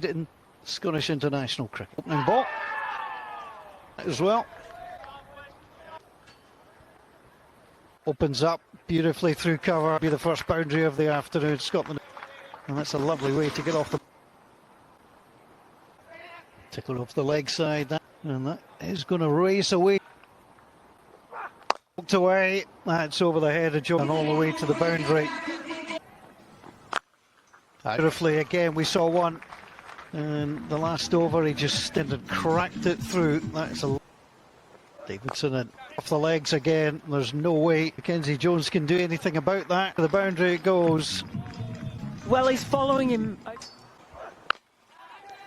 in Scottish international cricket. Opening ball as well. Opens up beautifully through cover. Be the first boundary of the afternoon, Scotland. And that's a lovely way to get off the... Tickle off the leg side. And that is going to race away. Walked away. That's over the head of Joe and all the way to the boundary. Beautifully again, we saw one. And the last over, he just stood and cracked it through. That's a... Davidson and off the legs again. There's no way Mackenzie Jones can do anything about that. The boundary it goes. Well, he's following him.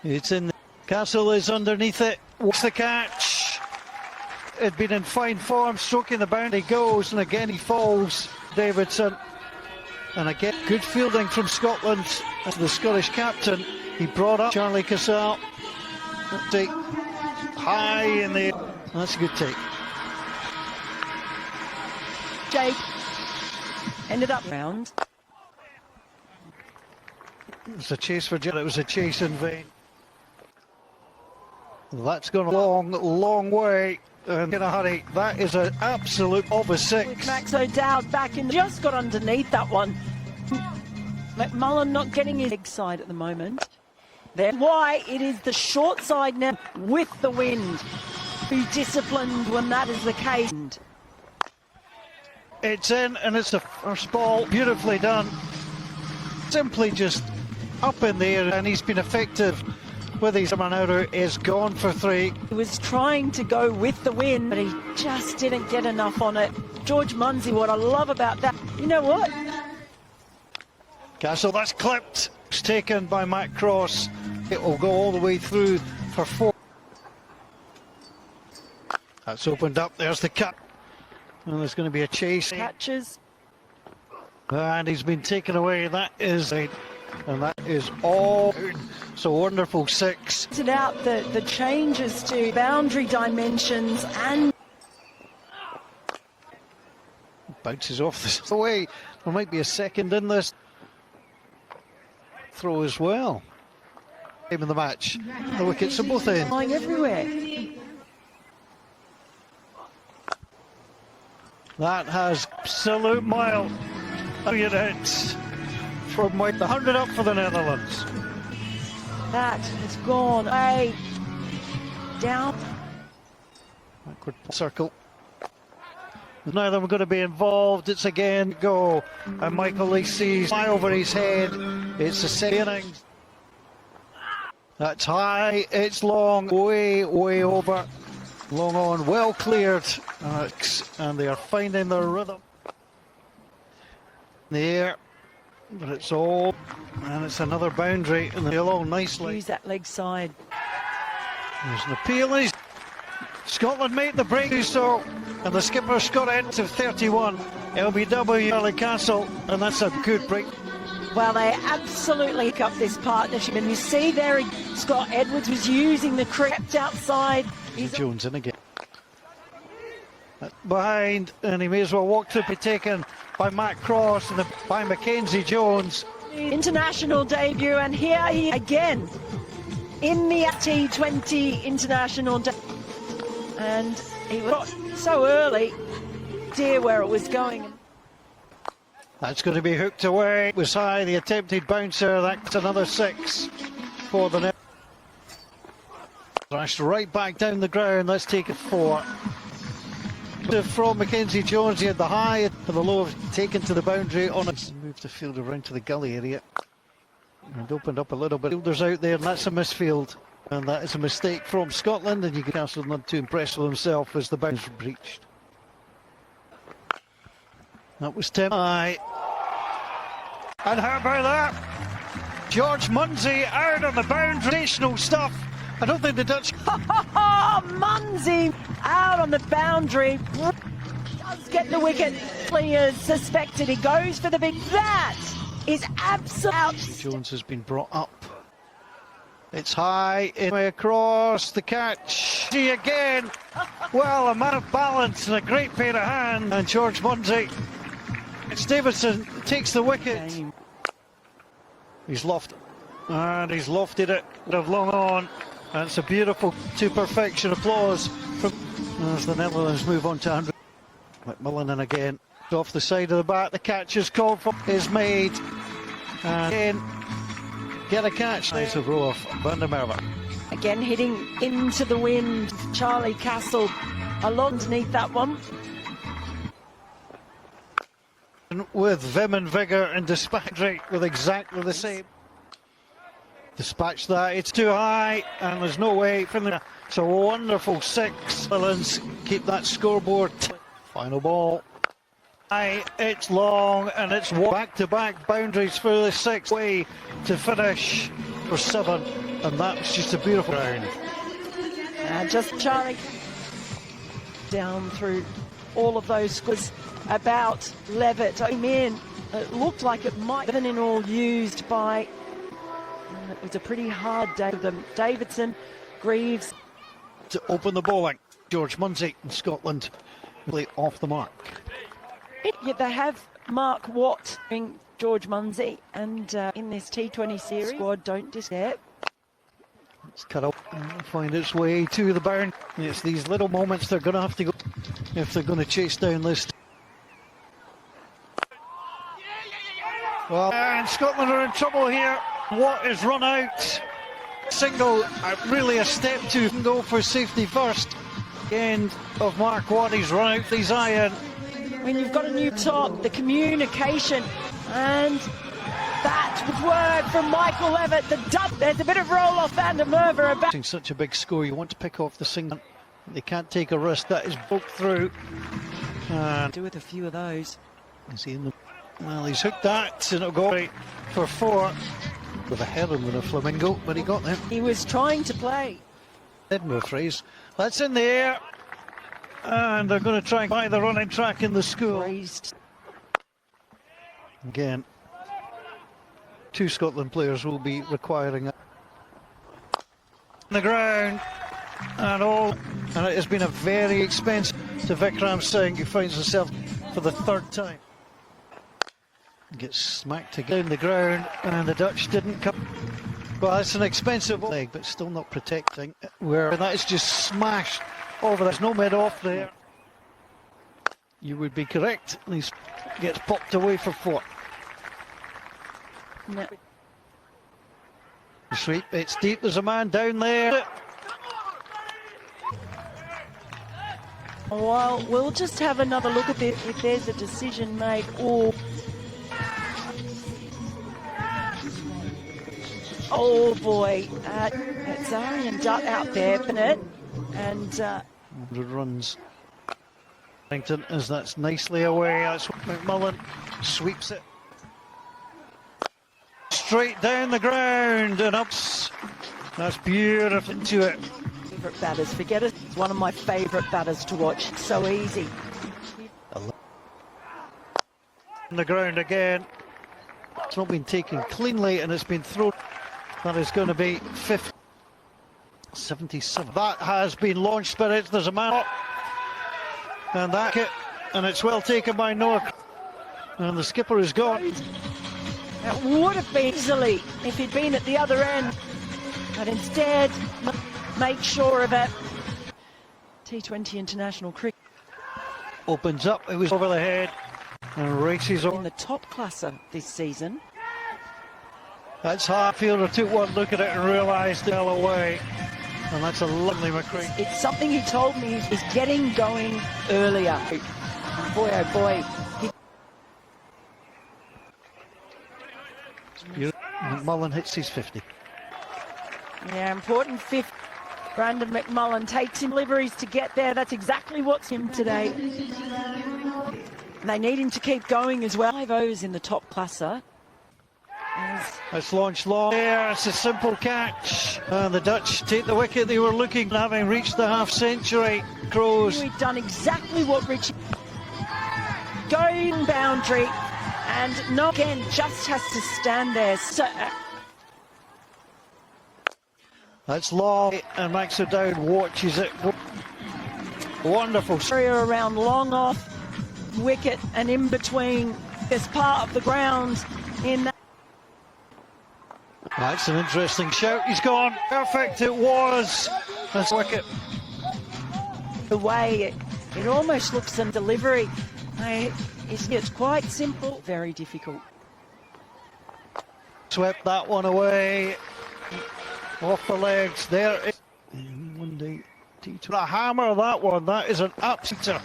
It's in. Castle is underneath it. What's the catch? It'd been in fine form, stroking the boundary, goes, and again he falls. Davidson. And again, good fielding from Scotland. As the Scottish captain, he brought up Charlie Castle. Take high in the... That's a good take. Jake ended up round. It was a chase for Jed. It was a chase in vain. That's gone a long, long way. And in a hurry. That is an absolute over six. With Max O'Dowd back in, just got underneath that one. McMullen not getting his leg side at the moment. That's why it is the short side now with the wind. Be disciplined when that is the case. It's in, and it's the first ball. Beautifully done. Simply just up in the air, and he's been effective with his man out. Is gone for three. He was trying to go with the wind, but he just didn't get enough on it. George Munsey, what I love about that, you know what? Castle, that's clipped. It's taken by Matt Cross. It will go all the way through for four. That's opened up. There's the cut. And there's going to be a chase. Catches. And he's been taken away. That is... And that is all. So wonderful six. Pointed out the changes to boundary dimensions and... Bounces off this away. There might be a second in this throw as well. Game of the match. The wickets are both in. Flying everywhere. That has absolute mile. Hits from the 100 up for the Netherlands. That has gone way down. Backward circle. Now that we're going to be involved, it's again go. And Michael Lee sees high over his head. It's the second innings. That's high, it's long, way, way over. Long on, well cleared. And they are finding their rhythm. In the air. But it's all, and it's another boundary, and they're all nicely. Use that leg side. There's an appeal. Scotland made the break, so, and the skipper Scott Edwards of 31. LBW Charlie Castle, and that's a good break. Well, they absolutely up this partnership, and you see there, Scott Edwards was using the crept outside. Jones in again. Behind, and he may as well walk to be taken by Matt Cross and by Mackenzie Jones. International debut, and here he again in the T20 international and he got so early, dear where it was going. That's going to be hooked away. It was high, the attempted bouncer. That's another six for the net. Thrashed right back down the ground. Let's take it four. From Mackenzie Jones, he had the high for the low, taken to the boundary on it. Moved the field around to the gully area and opened up a little bit. Fielders out there, and that's a misfield, and that is a mistake from Scotland. And you can Castle not too impressed with himself as the bounce breached. That was Tim. Aye. And how about that? George Munsey out on the boundary. Sensational stuff. I don't think the Dutch... Munsey out on the boundary. Does get the wicket. As suspected, he goes for the big... That is absolute... Jones has been brought up. It's high, in way across, the catch. See again. Well, a man of balance and a great pair of hands. And George Munsey. It's Davidson takes the wicket. He's lofted. And he's lofted it of long on. And it's a beautiful to perfection applause from as the Netherlands move on to 100. McMillan in again. Off the side of the bat, the catch is called for, is made. And again, get a catch. Nice of row of Van der Merwe. Again hitting into the wind. Charlie Castle along underneath that one. With vim and vigour and dispatch rate with exactly the same. Dispatch that, it's too high and there's no way from there. It's a wonderful 6. Netherlands keep that scoreboard. Final ball. It's long and it's back-to-back boundaries for the 6th way to finish for 7, and that's just a beautiful round. Just Charlie down through all of those scores. About Levitt came in. It looked like it might have been in all used by. It was a pretty hard day for them. Davidson, Greaves to open the bowling. George Munsey in Scotland really off the mark. Yeah, they have Mark Watt being George Munsey, and in this T20 series squad, don't disturb. It's cut up and find its way to the bound. It's these little moments they're going to have to go if they're going to chase down this. Well, and Scotland are in trouble here. Watt is run out. Single, really a step to go for safety first. End of Mark Watt, he's run out his iron. When you've got a new top, the communication, and that was word from Michael Levitt. There's a bit of roll off Van der Merwe about. Such a big score, you want to pick off the single. They can't take a risk, that is broke through. And do with a few of those. Well, he's hooked that, and it'll go for 4 with a heron with a flamingo, but he got them. He was trying to play. Edinburgh phrase. That's in the air. And they're going to try and buy the running track in the school. Raised. Again, 2 Scotland players will be requiring it. On the ground, and it has been a very expensive to Vikram Singh, who finds himself for the 3rd time. Gets smacked again the ground, and the Dutch didn't come. Well, it's an expensive leg, but still not protecting. Where that is just smashed over. There's no mid-off there. You would be correct. He gets popped away for 4. No. Sweep, it's deep. There's a man down there. Well, we'll just have another look at this. If there's a decision made, or oh boy, it's Arian Dutt out there, isn't it? And 100 runs. As that's nicely away. That's McMillan sweeps it straight down the ground and up. That's beautiful into it. Favourite batters, forget it. It's one of my favourite batters to watch. It's so easy. On the ground again. It's not been taken cleanly and it's been thrown. That is going to be 50. 77. That has been launched, but there's a man up. And and it's well taken by Noah. And the skipper is gone. That would have been easily if he'd been at the other end. But instead, make sure of it. T20 international cricket. Opens up, it was over the head. And races on. In the top classer this season. That's Harfielder took one look at it and realised it fell away. And that's a lovely McCree. It's something he told me is getting going earlier. Boy, oh boy. McMullen hits his 50. Yeah, important 50. Brandon McMullen takes him deliveries to get there. That's exactly what's him today. They need him to keep going as well. 5 overs in the top classer. It's launched long. There, it's a simple catch. And the Dutch take the wicket they were looking, having reached the half-century. Crows. We've done exactly what Richie. Going boundary, and no again just has to stand there. So, that's long, and Max O'Dowd watches it. Wonderful. Area around long off wicket and in between this part of the ground in that. That's an interesting shout. He's gone. Perfect it was. That's wicket. The way it almost looks in delivery. It's quite simple, very difficult. Swept that one away. Off the legs. There it is. One day. T20. Hammer that one. That is an absolute.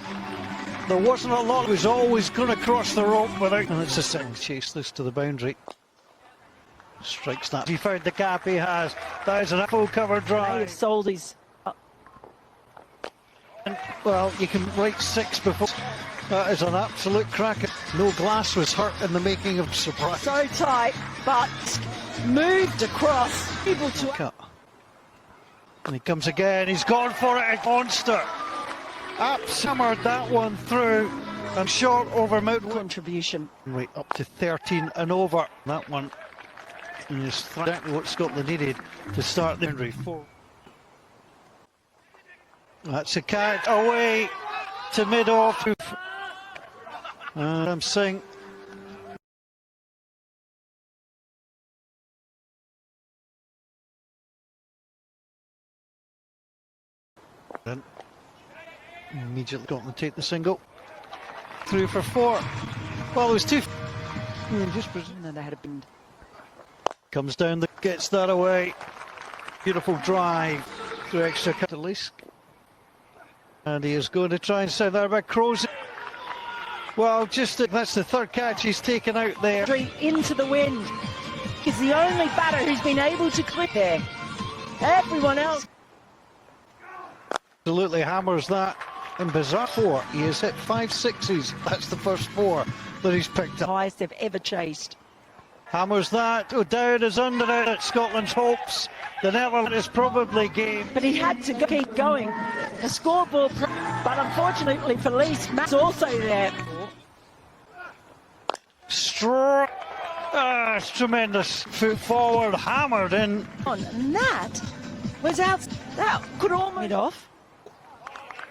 There wasn't a lot. It was always going to cross the rope without. And it's a second chase this to the boundary. Strikes that. He found the gap he has. That is a full cover drive. They've sold his. Well, you can write 6 before. That is an absolute cracker. No glass was hurt in the making of surprise. So tight, but moved across. Able to cut. And he comes again. He's gone for it. A monster. Hammered that one through and short over mid contribution. Right up to 13 and over. That one is exactly what Scotland needed to start the boundary. 4. That's a catch away to mid-off. I'm saying. Then immediately got to take the single. Through for 4. Well, it was 2. Just no, they had a bend. Comes down, gets that away. Beautiful drive through extra cut at least. And he is going to try and send that back. Crows. Well, that's the 3rd catch he's taken out there. Into the wind. He's the only batter who's been able to clip there. Everyone else. Absolutely hammers that in bizarre 4. He has hit 5 sixes. That's the first 4 that he's picked up. Highest they've ever chased. Hammers that. O'Dowd is under it at Scotland's hopes. The Netherlands is probably game. But he had to keep going. The scoreboard, but unfortunately for Lees, Matt's also there. It's tremendous. Foot forward, hammered in. And that was out. That could almost get off.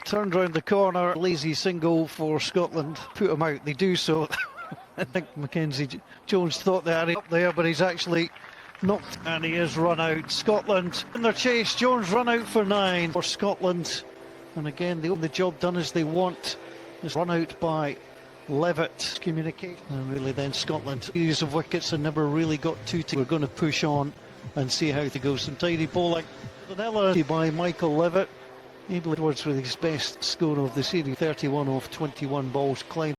Turned round the corner. Lazy single for Scotland. Put him out. They do so. I think Mackenzie Jones thought they had it up there, but he's actually knocked, and he is run out. Scotland in their chase. Jones run out for 9 for Scotland, and again the job done as they want. Is run out by Levitt. Communication, and really then Scotland series of wickets and never really got to. We're going to push on and see how it goes. Some tidy bowling. The Netherlands by Michael Levitt. Abel Edwards with his best score of the series, 31 off 21 balls. Klein